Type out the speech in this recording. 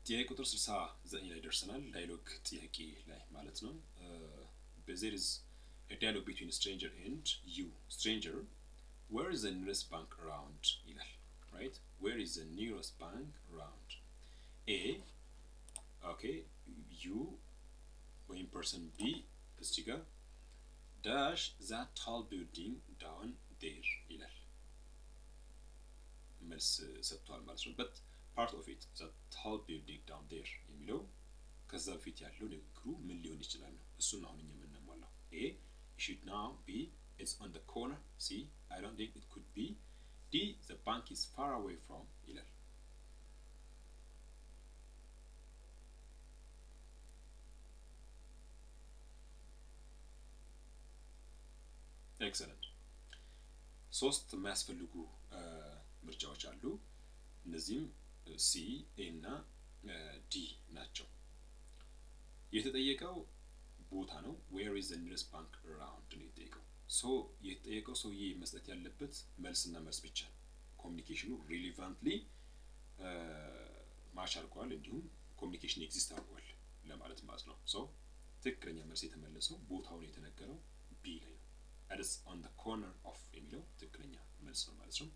ጥያቄ ቁጥር 69 ላይ ደርሰናል። ዳያሎግ ጥያቄ ላይ ማለት ነው። there is a dialogue between a stranger and you. Stranger, where is the nearest bank around? ይላል right? Where is the nearest bank around? A, okay, you ወይም person B እዚህ ጋር dash that tall building down there ይላል መልስ ሰጥቷል ማለት ነው። but part of it, that tall building down there የሚለው ከዛ በፊት ያለው ንግግሩ ምን ሊሆን ይችላል ነው። እሱን አሁን እኛ የምንሟላው A, it should now be it's on the corner. C, I don't think it could be. D, the bank is far away from ይላል። ኤክሰለንት። ሶስት የሚያስፈልጉ ምርጫዎች አሉ። እነዚህም C, A እና D ናቸው። የተጠየቀው ቦታ ነው። where is the nearest bank around ነው የተጠየቀው። ሶ የተጠየቀው ሰውዬ መስጠት ያለበት መልስና መልስ ብቻ ነው። ኮሚኒኬሽኑ ሪሌቫንትሊ ማች አድርጓል፣ እንዲሁም ኮሚኒኬሽን ኤግዚስት አድርጓል ለማለት ማለት ነው። ሶ ትክክለኛ መልስ የተመለሰው ቦታውን የተነገረው B ላይ ነው። that is on the corner of የሚለው ትክክለኛ መልስ ነው ማለት ነው።